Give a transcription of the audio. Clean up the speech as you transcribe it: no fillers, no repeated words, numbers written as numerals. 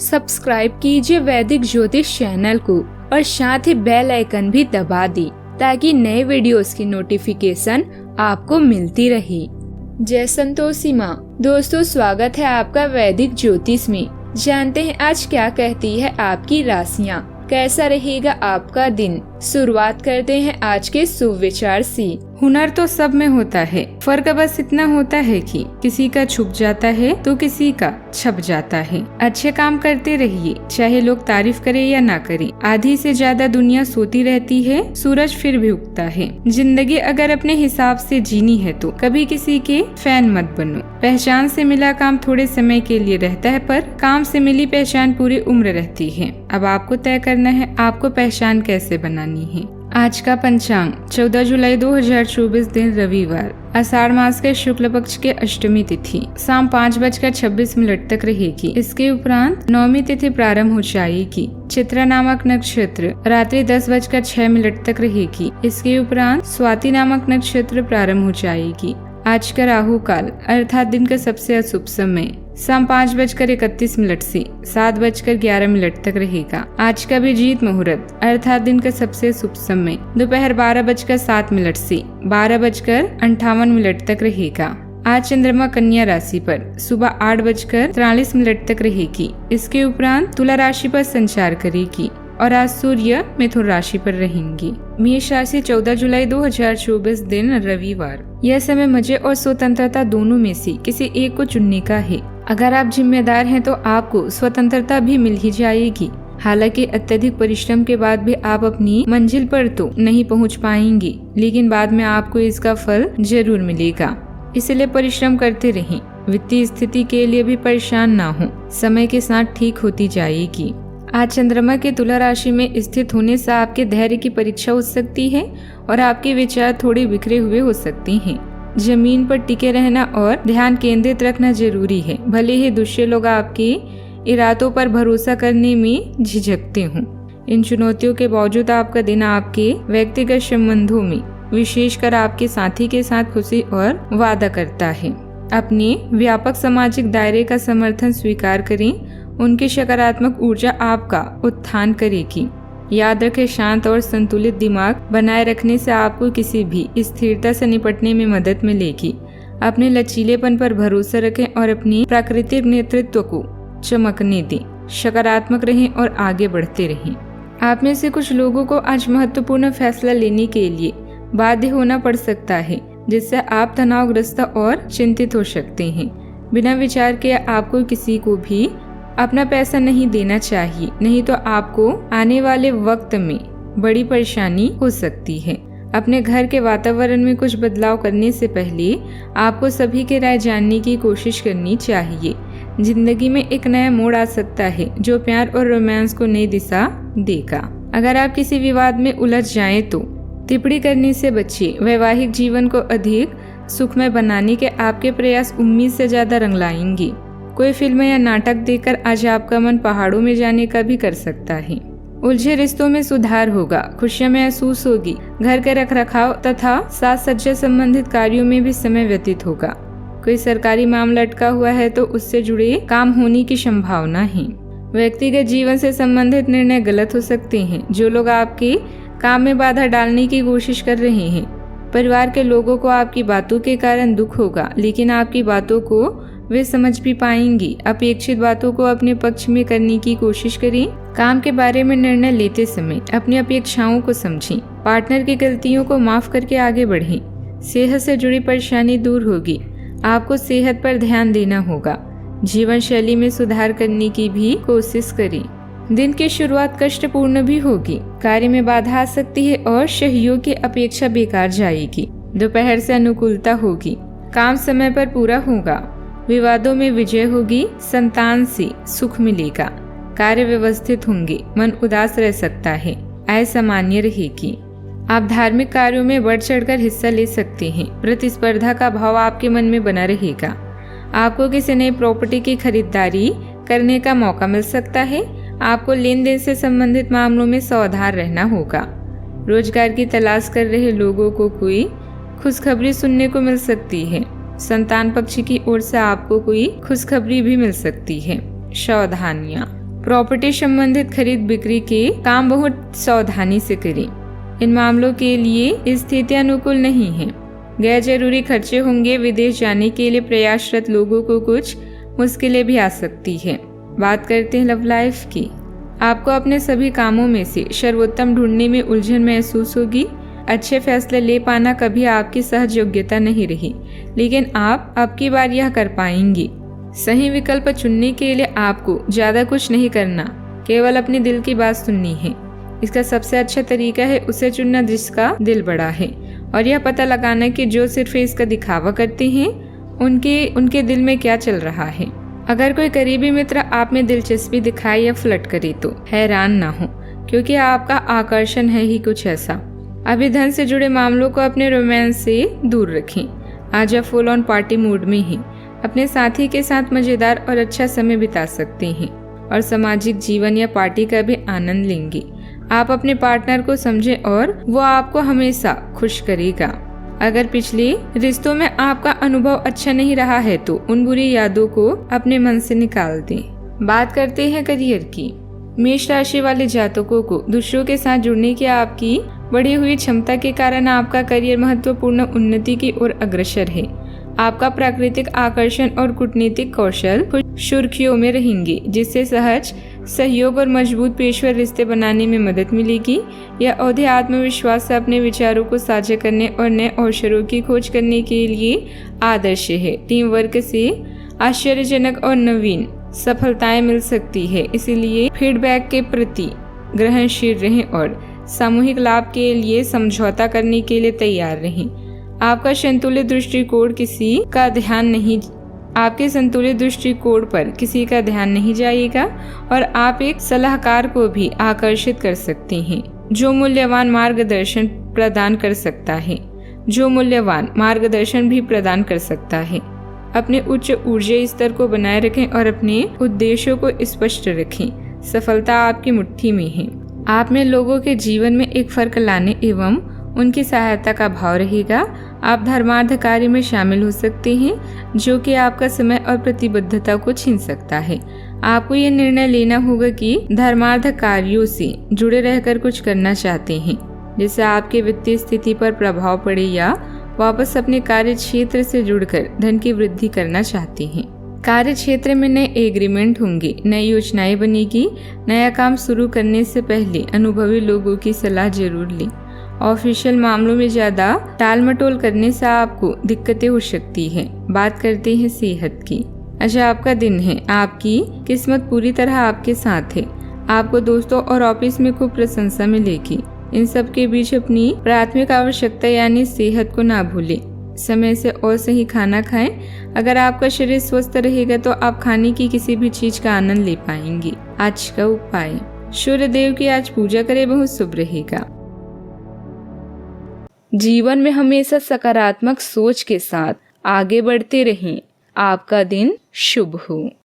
Subscribe कीजिए वैदिक ज्योतिष चैनल को और साथ ही बेल आइकन भी दबा दी ताकि नए वीडियोस की नोटिफिकेशन आपको मिलती रहे। जय संतोषी माँ। दोस्तों, स्वागत है आपका वैदिक ज्योतिष में। जानते हैं आज क्या कहती है आपकी राशियाँ, कैसा रहेगा आपका दिन। शुरुआत करते हैं आज के शुभ विचार से। हुनर तो सब में होता है, फर्क बस इतना होता है कि किसी का छुप जाता है तो किसी का छप जाता है। अच्छे काम करते रहिए, चाहे लोग तारीफ करे या ना करे। आधी से ज्यादा दुनिया सोती रहती है, सूरज फिर भी उगता है। जिंदगी अगर अपने हिसाब से जीनी है तो कभी किसी के फैन मत बनो। पहचान से मिला काम थोड़े समय के लिए रहता है, पर काम से मिली पहचान पूरी उम्र रहती है। अब आपको तय करना है आपको पहचान कैसे बनानी है। आज का पंचांग 14 जुलाई 2024 दिन रविवार, आषाढ़ मास के शुक्ल पक्ष के अष्टमी तिथि शाम 5:26 तक रहेगी। इसके उपरांत नवमी तिथि प्रारंभ हो जाएगी। चित्रा नामक नक्षत्र रात्रि 10:06 तक रहेगी। इसके उपरांत स्वाति नामक नक्षत्र प्रारंभ हो जाएगी। आज का राहु काल अर्थात दिन का सबसे अशुभ समय शाम 5:31 से 7:11 तक रहेगा। आज का अभिजीत मुहूर्त अर्थात दिन का सबसे शुभ समय दोपहर 12:07 से 12:58 तक रहेगा। आज चंद्रमा कन्या राशि पर सुबह 8:43 तक रहेगी। इसके उपरांत तुला राशि पर संचार करेगी और आज सूर्य मिथुन राशि पर रहेंगी। मेष राशि 14 जुलाई 2024 दिन रविवार। यह समय मजे और स्वतंत्रता दोनों में से किसी एक को चुनने का है। अगर आप जिम्मेदार हैं तो आपको स्वतंत्रता भी मिल ही जाएगी। हालांकि अत्यधिक परिश्रम के बाद भी आप अपनी मंजिल पर तो नहीं पहुंच पाएंगे, लेकिन बाद में आपको इसका फल जरूर मिलेगा। इसलिए परिश्रम करते रहें। वित्तीय स्थिति के लिए भी परेशान ना हो, समय के साथ ठीक होती जाएगी। आज चंद्रमा के तुला राशि में स्थित होने से आपके धैर्य की परीक्षा हो सकती है और आपके विचार थोड़े बिखरे हुए हो सकते हैं। जमीन पर टिके रहना और ध्यान केंद्रित रखना जरूरी है। भले ही दूसरे लोग आपके इरादों पर भरोसा करने में झिझकते हों, इन चुनौतियों के बावजूद आपका दिन आपके व्यक्तिगत संबंधों में, विशेषकर आपके साथी के साथ खुशी और वादा करता है। अपने व्यापक सामाजिक दायरे का समर्थन स्वीकार करें। उनकी सकारात्मक ऊर्जा आपका उत्थान करेगी। याद रखें, शांत और संतुलित दिमाग बनाए रखने से आपको किसी भी स्थिरता से निपटने में मदद मिलेगी। अपने लचीलेपन पर भरोसा रखें और अपनी प्राकृतिक नेतृत्व को चमकने दें। सकारात्मक रहें और आगे बढ़ते रहें। आप में से कुछ लोगों को आज महत्वपूर्ण फैसला लेने के लिए बाध्य होना पड़ सकता है, जिससे आप तनावग्रस्त और चिंतित हो सकते हैं। बिना विचार के आपको किसी को भी अपना पैसा नहीं देना चाहिए, नहीं तो आपको आने वाले वक्त में बड़ी परेशानी हो सकती है। अपने घर के वातावरण में कुछ बदलाव करने से पहले आपको सभी की राय जानने की कोशिश करनी चाहिए। जिंदगी में एक नया मोड़ आ सकता है जो प्यार और रोमांस को नई दिशा देगा। अगर आप किसी विवाद में उलझ जाएं तो टिप्पणी करने से बचिए। वैवाहिक जीवन को अधिक सुखमय बनाने के आपके प्रयास उम्मीद से ज्यादा रंग लाएंगे। कोई फिल्म या नाटक देखकर आज आपका मन पहाड़ों में जाने का भी कर सकता है। उलझे रिश्तों में सुधार होगा, खुशियां महसूस होगी। घर के रखरखाव तथा साज सज्जा संबंधित कार्यों में भी समय व्यतीत होगा। कोई सरकारी मामला अटका हुआ है तो उससे जुड़े काम होने की संभावना है। व्यक्तिगत जीवन से संबंधित निर्णय गलत हो सकते हैं। जो लोग आपके काम में बाधा डालने की कोशिश कर रहे हैं, परिवार के लोगों को आपकी बातों के कारण दुख होगा, लेकिन आपकी बातों को वे समझ भी पाएंगी। अपेक्षित बातों को अपने पक्ष में करने की कोशिश करें। काम के बारे में निर्णय लेते समय अपनी अपेक्षाओं को समझें। पार्टनर की गलतियों को माफ करके आगे बढ़ें। सेहत से जुड़ी परेशानी दूर होगी। आपको सेहत पर ध्यान देना होगा। जीवन शैली में सुधार करने की भी कोशिश करें। दिन की शुरुआत कष्टपूर्ण भी होगी। कार्य में बाधा आ सकती है और सहयोग की अपेक्षा बेकार जाएगी। दोपहर से अनुकूलता होगी। काम समय पर पूरा होगा। विवादों में विजय होगी। संतान से सुख मिलेगा। कार्य व्यवस्थित होंगे। मन उदास रह सकता है। आय सामान्य रहेगी। आप धार्मिक कार्यों में बढ़ चढ़कर हिस्सा ले सकते हैं। प्रतिस्पर्धा का भाव आपके मन में बना रहेगा। आपको किसी नई प्रॉपर्टी की खरीदारी करने का मौका मिल सकता है। आपको लेन देन से संबंधित मामलों में सावधान रहना होगा। रोजगार की तलाश कर रहे लोगों को कोई खुशखबरी सुनने को मिल सकती है। संतान पक्ष की ओर से आपको कोई खुशखबरी भी मिल सकती है। सावधानियां। प्रॉपर्टी संबंधित खरीद बिक्री के काम बहुत सावधानी से करें। इन मामलों के लिए स्थितियां अनुकूल नहीं है। गैर जरूरी खर्चे होंगे। विदेश जाने के लिए प्रयासरत लोगों को कुछ मुश्किलें भी आ सकती है। बात करते हैं लव लाइफ की। आपको अपने सभी कामों में से सर्वोत्तम ढूंढने में उलझन महसूस होगी। अच्छे फैसले ले पाना कभी आपकी सहज योग्यता नहीं रही, लेकिन आप अब की बार यह कर पाएंगी। सही विकल्प चुनने के लिए आपको ज्यादा कुछ नहीं करना, केवल अपने दिल की बात सुननी है। इसका सबसे अच्छा तरीका है उसे चुनना जिसका दिल बड़ा है, और यह पता लगाना कि जो सिर्फ इसका दिखावा करते हैं उनके दिल में क्या चल रहा है। अगर कोई करीबी मित्र आप में दिलचस्पी दिखाए या फ्लर्ट करे तो हैरान ना हो, क्योंकि आपका आकर्षण है ही कुछ ऐसा। अभी धन से जुड़े मामलों को अपने रोमांस से दूर रखें। आज आप फुल ऑन पार्टी मूड में हैं। अपने साथी के साथ मजेदार और अच्छा समय बिता सकते हैं और सामाजिक जीवन या पार्टी का भी आनंद लेंगे। आप अपने पार्टनर को समझें और वो आपको हमेशा खुश करेगा। अगर पिछले रिश्तों में आपका अनुभव अच्छा नहीं रहा है तो उन बुरी यादों को अपने मन से निकाल दें। बात करते हैं करियर की। मेष राशि वाले जातकों को दूसरों के साथ जुड़ने की आपकी बढ़ी हुई क्षमता के कारण आपका करियर महत्वपूर्ण उन्नति की ओर अग्रसर है। आपका प्राकृतिक आकर्षण और कूटनीतिक कौशल सुर्खियों में रहेंगे, जिससे सहज सहयोग और मजबूत पेशेवर रिश्ते बनाने में मदद मिलेगी। यह अवधि आत्मविश्वास से अपने विचारों को साझा करने और नए अवसरों की खोज करने के लिए आदर्श है। टीम वर्क से आश्चर्यजनक और नवीन सफलताएं मिल सकती है, इसलिए फीडबैक के प्रति ग्रहणशील रहें और सामूहिक लाभ के लिए समझौता करने के लिए तैयार रहें। आपके संतुलित दृष्टिकोण पर किसी का ध्यान नहीं जाएगा और आप एक सलाहकार को भी आकर्षित कर सकते हैं जो मूल्यवान मार्गदर्शन भी प्रदान कर सकता है। अपने उच्च ऊर्जा स्तर को बनाए रखें और अपने उद्देश्यों को स्पष्ट रखें। सफलता आपकी मुट्ठी में है। आप में लोगों के जीवन में एक फर्क लाने एवं उनकी सहायता का भाव रहेगा। आप धर्मार्थ कार्य में शामिल हो सकते हैं, जो कि आपका समय और प्रतिबद्धता को छीन सकता है। आपको ये निर्णय लेना होगा कि धर्मार्थ कार्यों से जुड़े रहकर कुछ करना चाहते हैं, जिससे आपके वित्तीय स्थिति पर प्रभाव पड़े, या वापस अपने कार्य क्षेत्र से जुड़कर धन की वृद्धि करना चाहते हैं। कार्य क्षेत्र में नए एग्रीमेंट होंगे, नई योजनाएं बनेगी। नया काम शुरू करने से पहले अनुभवी लोगों की सलाह जरूर लें। ऑफिशियल मामलों में ज्यादा टाल मटोल करने से आपको दिक्कतें हो सकती है। बात करते हैं सेहत की। अच्छा आपका दिन है। आपकी किस्मत पूरी तरह आपके साथ है। आपको दोस्तों और ऑफिस में खूब प्रशंसा मिलेगी। इन सब के बीच अपनी प्राथमिक आवश्यकता यानी सेहत को ना भूलें। समय से और सही खाना खाएं। अगर आपका शरीर स्वस्थ रहेगा तो आप खाने की किसी भी चीज का आनंद ले पाएंगे। आज का उपाय, सूर्य देव की आज पूजा करें, बहुत शुभ रहेगा। जीवन में हमेशा सकारात्मक सोच के साथ आगे बढ़ते रहें। आपका दिन शुभ हो।